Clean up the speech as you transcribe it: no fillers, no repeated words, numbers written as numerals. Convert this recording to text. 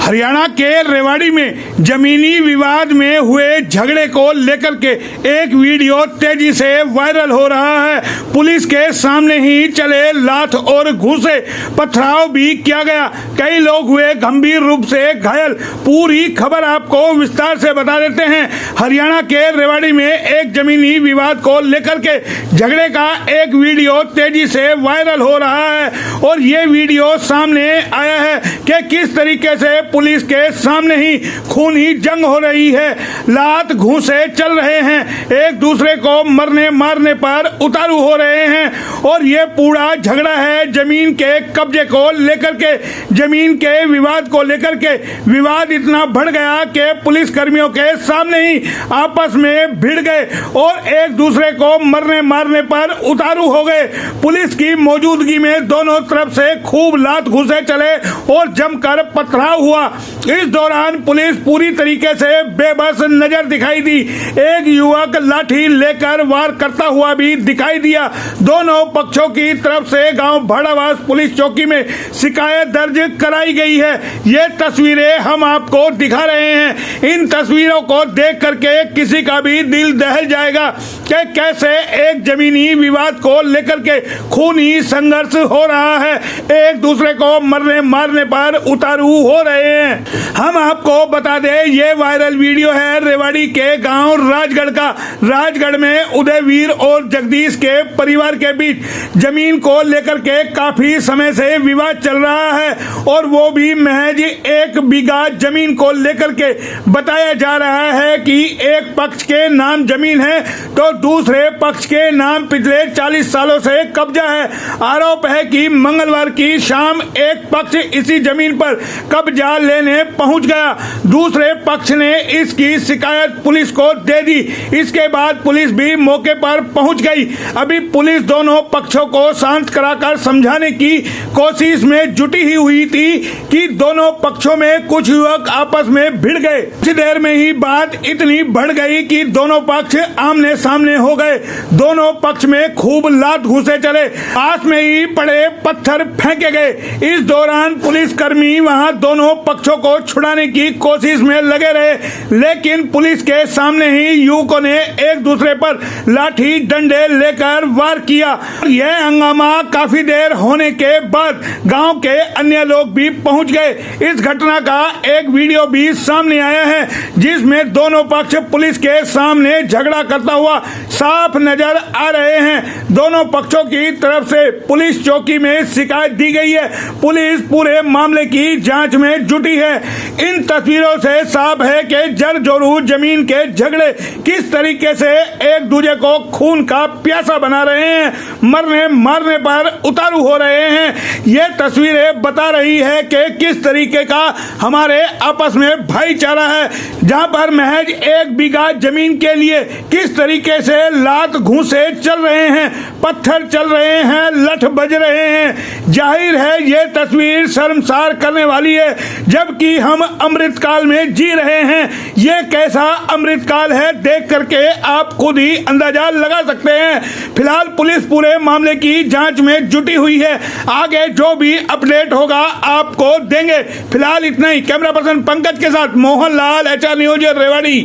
हरियाणा के रेवाड़ी में जमीनी विवाद में हुए झगड़े को लेकर के एक वीडियो तेजी से वायरल हो रहा है। पुलिस के सामने ही चले लात और घूसे, पथराव भी किया गया, कई लोग हुए गंभीर रूप से घायल। पूरी खबर आपको विस्तार से बता देते हैं। हरियाणा के रेवाड़ी में एक जमीनी विवाद को लेकर के झगड़े का एक वीडियो तेजी से वायरल हो रहा है और ये वीडियो सामने आया है कि किस तरीके से पुलिस के सामने ही खूनी जंग हो रही है, लात घूंसे चल रहे हैं, एक दूसरे को मरने मारने पर उतारू हो रहे हैं और ये पूरा झगड़ा है जमीन के कब्जे को लेकर के, जमीन के विवाद को लेकर के। विवाद इतना बढ़ गया कि पुलिस कर्मियों के सामने ही आपस में भिड़ गए और एक दूसरे को मरने मारने पर उतारू हो गए। पुलिस की मौजूदगी में दोनों तरफ से खूब लात घूंसे चले और जमकर पथराव हुआ। इस दौरान पुलिस पूरी तरीके से बेबस नजर दिखाई दी। एक युवक लाठी लेकर वार करता हुआ भी दिखाई दिया। दोनों पक्षों की तरफ से गांव भाड़ावास पुलिस चौकी में शिकायत दर्ज कराई गई है। ये तस्वीरें हम आपको दिखा रहे हैं। इन तस्वीरों को देख करके किसी का भी दिल दहल जाएगा कि कैसे एक जमीनी विवाद को लेकर के खूनी संघर्ष हो रहा है, एक दूसरे को मरने मारने पर उतारू हो रहे हैं। हम आपको बता दें, ये वायरल वीडियो है रेवाड़ी के गांव राजगढ़ का। राजगढ़ में उदयवीर और जगदीश के परिवार के बीच जमीन को लेकर के काफी समय से विवाद चल रहा है और वो भी महज 1 बीघा जमीन को लेकर के। बताया जा रहा है कि एक पक्ष के नाम जमीन है तो दूसरे पक्ष के नाम पिछले 40 सालों से कब्जा है। आरोप है कि मंगलवार की शाम एक पक्ष इसी जमीन पर कब्जा लेने पहुंच गया, दूसरे पक्ष ने इसकी शिकायत पुलिस को दे दी। इसके बाद पुलिस भी मौके पर पहुंच गई। अभी पुलिस दोनों पक्षों को शांत कराकर समझाने की कोशिश में जुटी ही हुई थी कि दोनों पक्षों में कुछ युवक आपस में भिड़ गए। कुछ देर में ही बात इतनी बढ़ गई कि दोनों पक्ष आमने सामने हो गए। दोनों पक्ष में खूब लात घूंसे चले, पास में ही पड़े पत्थर फेंके गए। इस दौरान पुलिस कर्मी वहां दोनों पक्षों को छुड़ाने की कोशिश में लगे रहे, लेकिन पुलिस के सामने ही युवकों ने एक दूसरे पर लाठी डंडे लेकर वार किया। यह हंगामा काफी देर होने के बाद गांव के अन्य लोग भी पहुंच गए। इस घटना का एक वीडियो भी सामने आया है जिसमें दोनों पक्ष पुलिस के सामने झगड़ा करता हुआ साफ नजर आ रहे हैं। दोनों पक्षों की तरफ से पुलिस चौकी में शिकायत दी गई है। पुलिस पूरे मामले की जांच में जुटी है। इन तस्वीरों से साफ है कि जर जोरू जमीन के झगड़े किस तरीके से एक दूसरे को खून का प्यासा बना रहे हैं, मरने मारने पर उतारू हो रहे हैं। ये तस्वीरें बता रही है कि किस तरीके का हमारे आपस में भाईचारा है, जहां पर महज 1 बीघा जमीन के लिए किस तरीके से लात घूंसे चल रहे हैं, पत्थर चल रहे हैं, लठ बज रहे हैं। जाहिर है ये तस्वीर शर्मसार करने वाली है, जबकि हम अमृतकाल में जी रहे हैं। ये कैसा अमृतकाल है देख करके आप खुद ही अंदाजा लगा सकते हैं। फिलहाल पुलिस पूरे मामले की जांच में जुटी हुई है। आगे जो भी अपडेट होगा आपको देंगे। फिलहाल इतना ही। कैमरा पर्सन पंकज के साथ मोहन लाल, HR न्यूज रेवाड़ी।